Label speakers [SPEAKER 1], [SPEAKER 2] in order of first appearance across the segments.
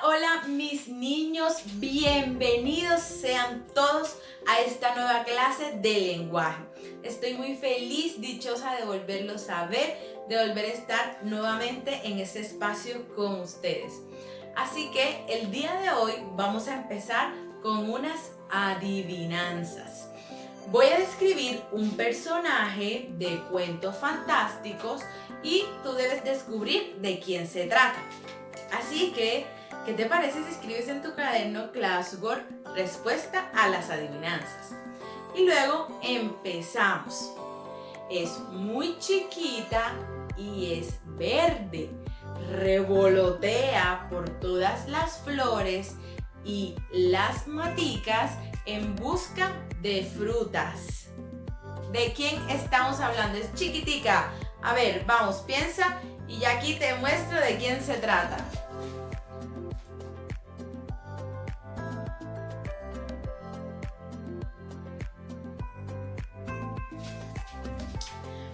[SPEAKER 1] Hola mis niños, bienvenidos sean todos a esta nueva clase de lenguaje. Estoy muy feliz, dichosa de volverlos a ver, de volver a estar nuevamente en este espacio con ustedes. Así que el día de hoy vamos a empezar con unas adivinanzas. Voy a describir un personaje de cuentos fantásticos y tú debes descubrir de quién se trata. Así que, ¿qué te parece si escribes en tu cuaderno Classwork respuesta a las adivinanzas? Y luego empezamos. Es muy chiquita y es verde. Revolotea por todas las flores y las maticas en busca de frutas. ¿De quién estamos hablando? Es chiquitica. A ver, vamos, piensa y aquí te muestro de quién se trata.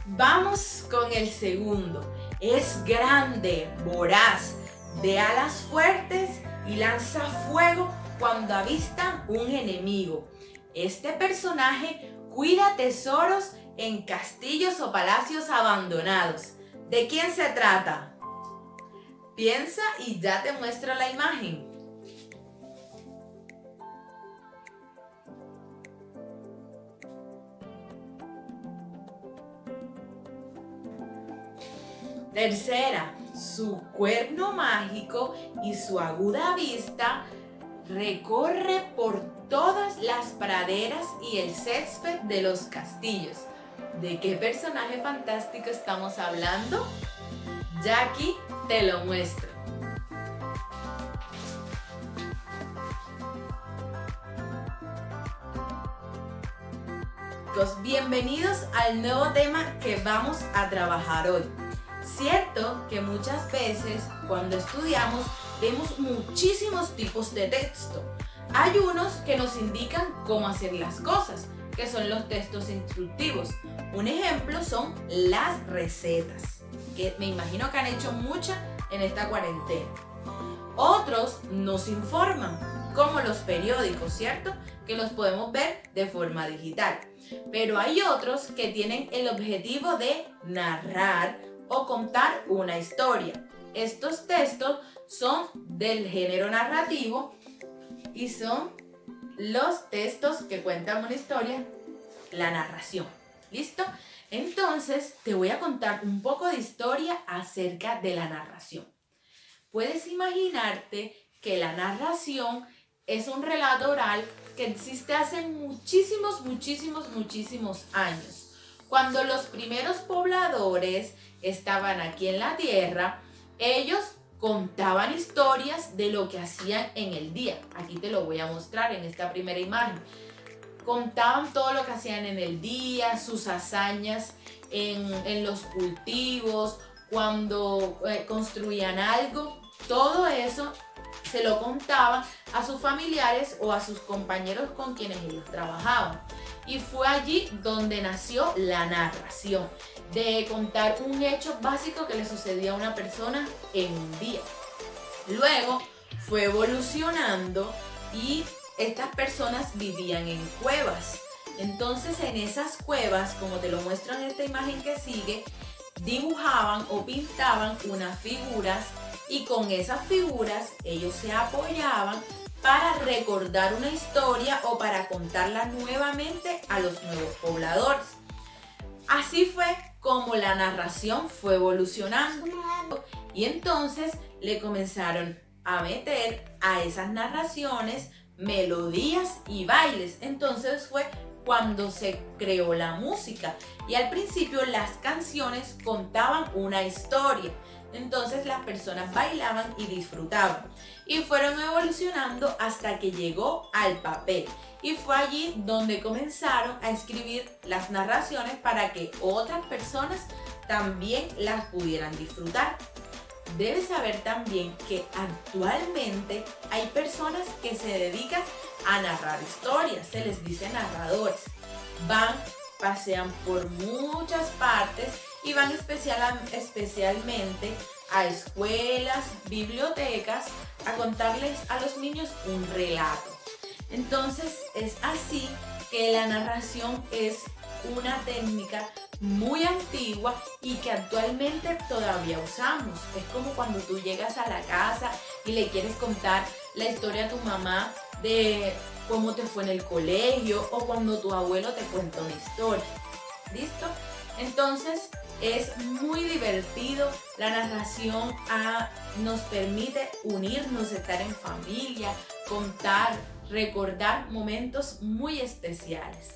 [SPEAKER 1] Vamos con el segundo. Es grande, voraz, de alas fuertes y lanza fuego cuando avista un enemigo. Este personaje cuida tesoros en castillos o palacios abandonados. ¿De quién se trata? Piensa y ya te muestro la imagen. Tercera, su cuerno mágico y su aguda vista recorre por todas las praderas y el césped de los castillos. ¿De qué personaje fantástico estamos hablando? Ya aquí te lo muestro. Bienvenidos al nuevo tema que vamos a trabajar hoy. Cierto que muchas veces cuando estudiamos vemos muchísimos tipos de texto. Hay unos que nos indican cómo hacer las cosas, que son los textos instructivos. Un ejemplo son las recetas, que me imagino que han hecho muchas en esta cuarentena. Otros nos informan, como los periódicos, ¿cierto? Que los podemos ver de forma digital. Pero hay otros que tienen el objetivo de narrar o contar una historia. Estos textos son del género narrativo y son los textos que cuentan una historia, la narración. ¿Listo? Entonces te voy a contar un poco de historia acerca de la narración. Puedes imaginarte que la narración es un relato oral que existe hace muchísimos años. Cuando los primeros pobladores estaban aquí en la tierra, ellos contaban historias de lo que hacían en el día. Aquí te lo voy a mostrar en esta primera imagen. Contaban todo lo que hacían en el día, sus hazañas en los cultivos, cuando construían algo. Todo eso se lo contaban a sus familiares o a sus compañeros con quienes ellos trabajaban. Y fue allí donde nació la narración, de contar un hecho básico que le sucedía a una persona en un día. Luego fue evolucionando y estas personas vivían en cuevas. Entonces en esas cuevas, como te lo muestro en esta imagen que sigue, dibujaban o pintaban unas figuras y con esas figuras ellos se apoyaban para recordar una historia o para contarla nuevamente a los nuevos pobladores. Así fue como la narración fue evolucionando y entonces le comenzaron a meter a esas narraciones melodías y bailes. Entonces fue cuando se creó la música y al principio las canciones contaban una historia. Entonces las personas bailaban y disfrutaban y fueron evolucionando hasta que llegó al papel y fue allí donde comenzaron a escribir las narraciones para que otras personas también las pudieran disfrutar. Debes saber también que actualmente hay personas que se dedican a narrar historias, se les dice narradores. Van, pasean por muchas partes y van especialmente a escuelas, bibliotecas, a contarles a los niños un relato. Entonces es así que la narración es una técnica muy antigua y que actualmente todavía usamos. Es como cuando tú llegas a la casa y le quieres contar la historia a tu mamá de cómo te fue en el colegio, o cuando tu abuelo te cuenta una historia. ¿Listo? Entonces es muy divertido. La narración nos permite unirnos, estar en familia, contar, recordar momentos muy especiales.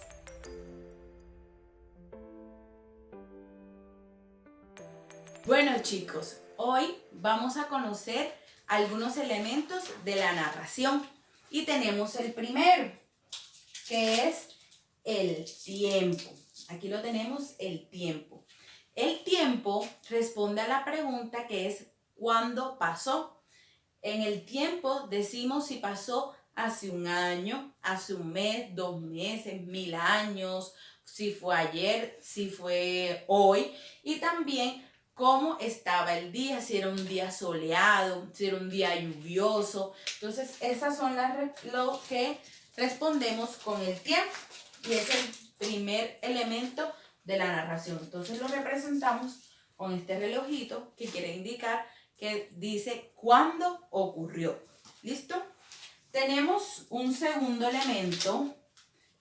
[SPEAKER 1] Bueno, chicos, hoy vamos a conocer algunos elementos de la narración y tenemos el primero, que es el tiempo. Aquí lo tenemos, el tiempo. El tiempo responde a la pregunta que es ¿cuándo pasó? En el tiempo decimos si pasó hace un año, hace un mes, 2 meses, 1000 años, si fue ayer, si fue hoy, y también cómo estaba el día, si era un día soleado, si era un día lluvioso. Entonces esas son lo que respondemos con el tiempo, y es el primer elemento de la narración. Entonces lo representamos con este relojito que quiere indicar que dice cuándo ocurrió. ¿Listo? Tenemos un segundo elemento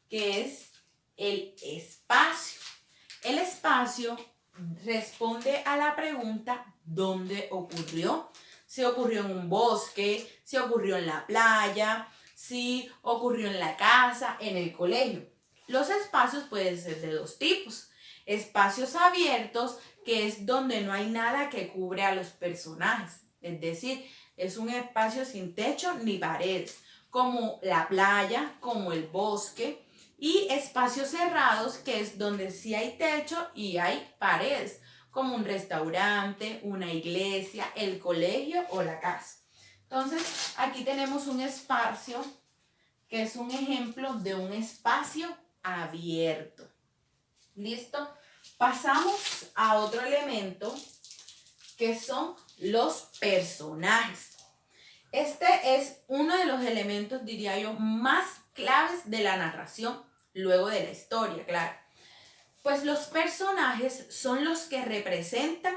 [SPEAKER 1] que es el espacio. El espacio responde a la pregunta ¿dónde ocurrió? Si ocurrió en un bosque, si ocurrió en la playa, si ocurrió en la casa, en el colegio. Los espacios pueden ser de dos tipos. Espacios abiertos, que es donde no hay nada que cubre a los personajes. Es decir, es un espacio sin techo ni paredes, como la playa, como el bosque. Y espacios cerrados, que es donde sí hay techo y hay paredes, como un restaurante, una iglesia, el colegio o la casa. Entonces, aquí tenemos un espacio que es un ejemplo de un espacio abierto. ¿Listo? Pasamos a otro elemento que son los personajes. Este es uno de los elementos, diría yo, más claves de la narración, luego de la historia, claro. Pues los personajes son los que representan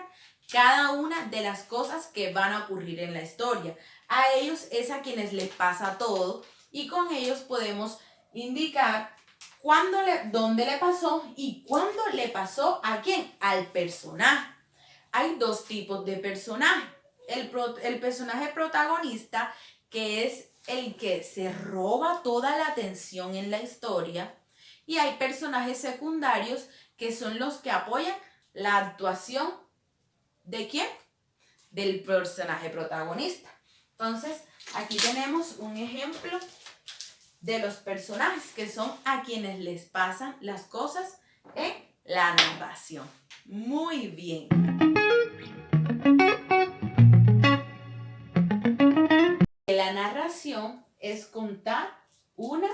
[SPEAKER 1] cada una de las cosas que van a ocurrir en la historia. A ellos es a quienes les pasa todo, y con ellos podemos indicar dónde le pasó y cuándo le pasó a quién, al personaje. Hay dos tipos de personaje. El personaje protagonista, que es el que se roba toda la atención en la historia, y hay personajes secundarios que son los que apoyan la actuación ¿de quién? Del personaje protagonista. Entonces, aquí tenemos un ejemplo de los personajes que son a quienes les pasan las cosas en la narración. Muy bien. La narración es contar una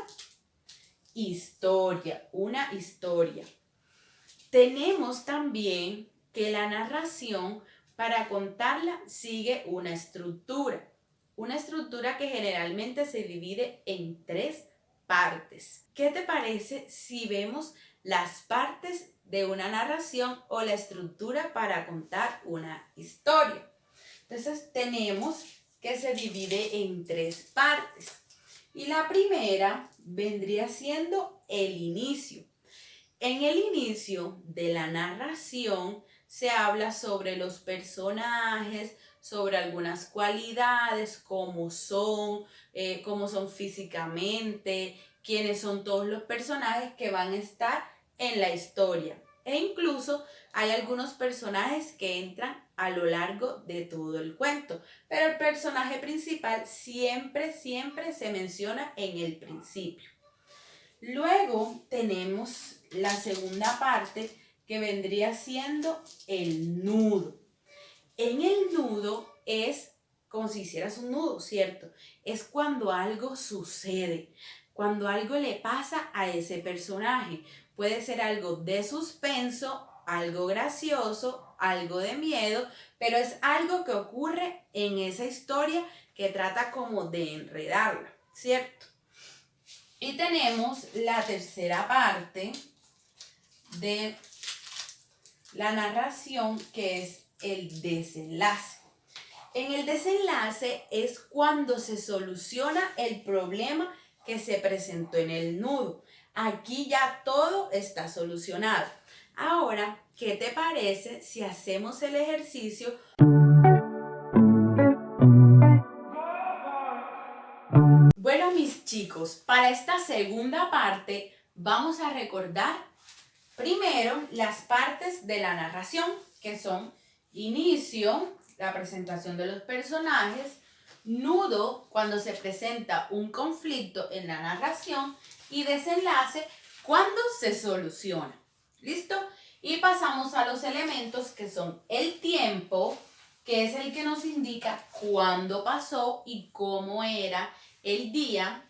[SPEAKER 1] historia, Tenemos también que la narración, para contarla, sigue una estructura que generalmente se divide en 3 partes. ¿Qué te parece si vemos las partes de una narración o la estructura para contar una historia? Entonces tenemos que se divide en 3 partes. Y la primera vendría siendo el inicio. En el inicio de la narración se habla sobre los personajes, sobre algunas cualidades, cómo son físicamente, quiénes son todos los personajes que van a estar en la historia. E incluso hay algunos personajes que entran a lo largo de todo el cuento, pero el personaje principal siempre se menciona en el principio. Luego tenemos la segunda parte, que vendría siendo el nudo. En el nudo es como si hicieras un nudo, ¿cierto? Es cuando algo sucede, cuando algo le pasa a ese personaje. Puede ser algo de suspenso algo gracioso, algo de miedo, pero es algo que ocurre en esa historia que trata como de enredarla, ¿cierto? Y tenemos la tercera parte de la narración, que es el desenlace. En el desenlace es cuando se soluciona el problema que se presentó en el nudo. Aquí ya todo está solucionado. Ahora, ¿qué te parece si hacemos el ejercicio? Bueno, mis chicos, para esta segunda parte vamos a recordar primero las partes de la narración, que son inicio, la presentación de los personajes, nudo, cuando se presenta un conflicto en la narración, y desenlace, cuando se soluciona. ¿Listo? Y pasamos a los elementos, que son el tiempo, que es el que nos indica cuándo pasó y cómo era el día,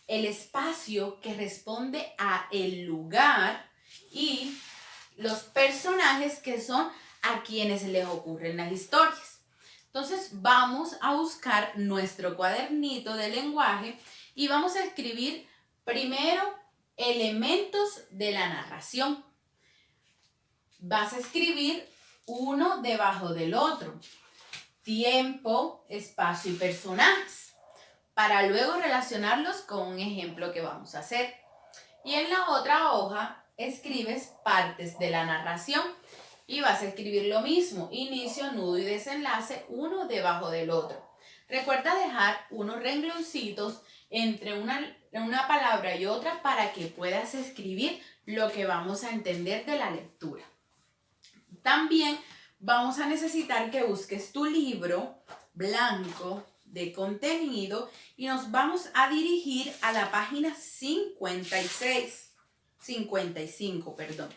[SPEAKER 1] el espacio, que responde a el lugar, y los personajes, que son a quienes les ocurren las historias. Entonces vamos a buscar nuestro cuadernito de lenguaje y vamos a escribir primero elementos de la narración. Vas a escribir uno debajo del otro: tiempo, espacio y personajes, para luego relacionarlos con un ejemplo que vamos a hacer. Y en la otra hoja escribes partes de la narración y vas a escribir lo mismo: inicio, nudo y desenlace, uno debajo del otro. Recuerda dejar unos rengloncitos entre una palabra y otra para que puedas escribir lo que vamos a entender de la lectura. También vamos a necesitar que busques tu libro blanco de contenido y nos vamos a dirigir a la página 55, perdón.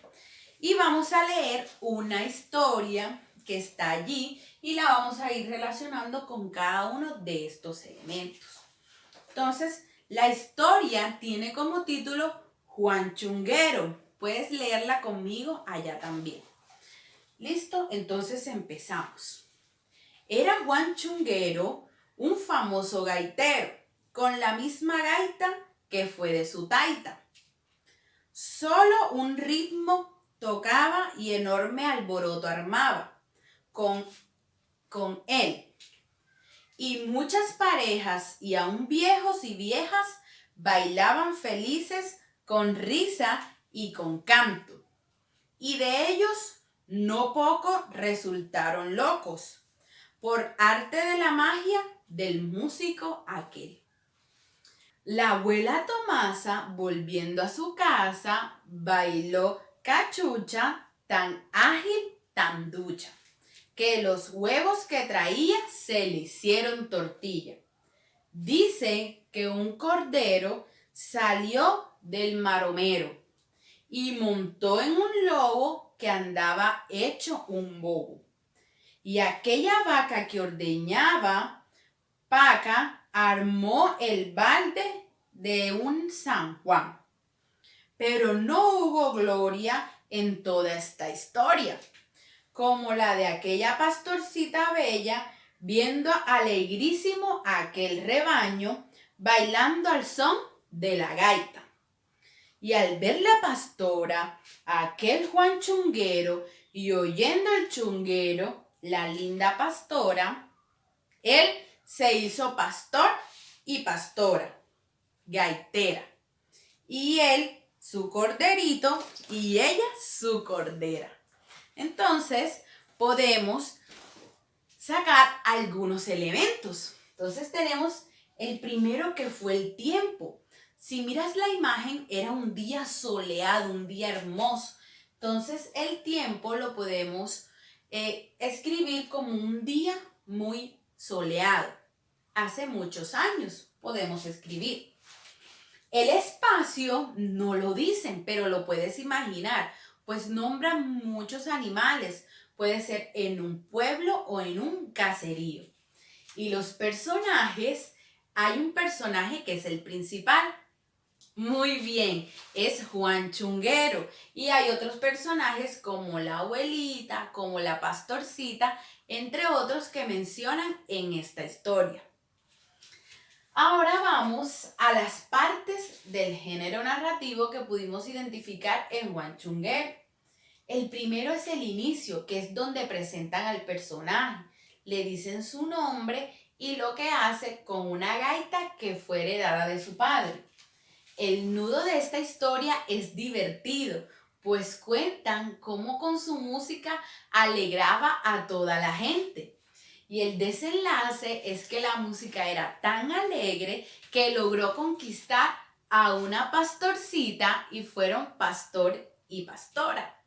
[SPEAKER 1] Y vamos a leer una historia que está allí y la vamos a ir relacionando con cada uno de estos elementos. Entonces, la historia tiene como título Juan Chunguero. Puedes leerla conmigo allá también. ¿Listo? Entonces empezamos. Era Juan Chunguero un famoso gaitero, con la misma gaita que fue de su taita. Solo un ritmo tocaba y enorme alboroto armaba con él. Y muchas parejas y aún viejos y viejas bailaban felices con risa y con canto. Y de ellos no pocos resultaron locos por arte de la magia del músico aquel. La abuela Tomasa, volviendo a su casa, bailó cachucha, tan ágil, tan ducha, que los huevos que traía se le hicieron tortilla. Dice que un cordero salió del maromero y montó en un lobo que andaba hecho un bobo. Y aquella vaca que ordeñaba paca armó el balde de un San Juan. Pero no hubo gloria en toda esta historia, como la de aquella pastorcita bella, viendo alegrísimo aquel rebaño, bailando al son de la gaita. Y al ver la pastora a aquel Juan Chunguero, y oyendo el chunguero, la linda pastora, él se hizo pastor y pastora, gaitera. Y él su corderito y ella su cordera. Entonces podemos sacar algunos elementos. Entonces tenemos el primero, que fue el tiempo. Si miras la imagen, era un día soleado, un día hermoso. Entonces el tiempo lo podemos escribir como un día muy soleado. Hace muchos años podemos escribir. El espacio no lo dicen, pero lo puedes imaginar, pues nombran muchos animales. Puede ser en un pueblo o en un caserío. Y los personajes, hay un personaje que es el principal,
[SPEAKER 2] Muy bien, es Juan Chunguero. Y hay otros personajes como la abuelita, como la pastorcita, entre otros que mencionan en esta historia. Ahora vamos a las partes del género narrativo que pudimos identificar en Juan Chunguero. El primero es el inicio, que es donde presentan al personaje, le dicen su nombre y lo que hace con una gaita que fue heredada de su padre. El nudo de esta historia es divertido, pues cuentan cómo con su música alegraba a toda la gente. Y el desenlace es que la música era tan alegre que logró conquistar a una pastorcita y fueron pastor y pastora.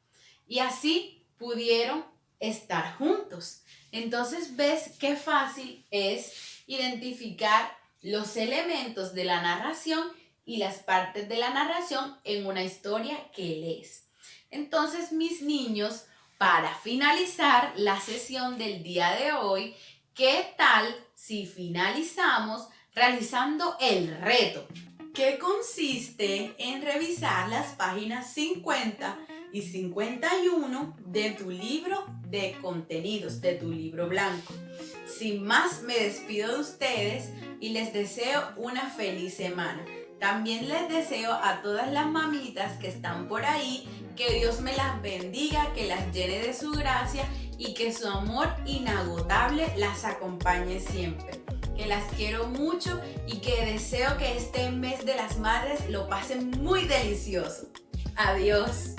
[SPEAKER 2] Y así pudieron estar juntos. Entonces ves qué fácil es identificar los elementos de la narración y las partes de la narración en una historia que lees. Entonces, mis niños, para finalizar la sesión del día de hoy, ¿qué tal si finalizamos realizando el reto? Que consiste en revisar las páginas 50 y 51 de tu libro de contenidos, de tu libro blanco. Sin más, me despido de ustedes y les deseo una feliz semana. También les deseo a todas las mamitas que están por ahí que Dios me las bendiga, que las llene de su gracia y que su amor inagotable las acompañe siempre. Que las quiero mucho y que deseo que este mes de las madres lo pasen muy delicioso. Adiós.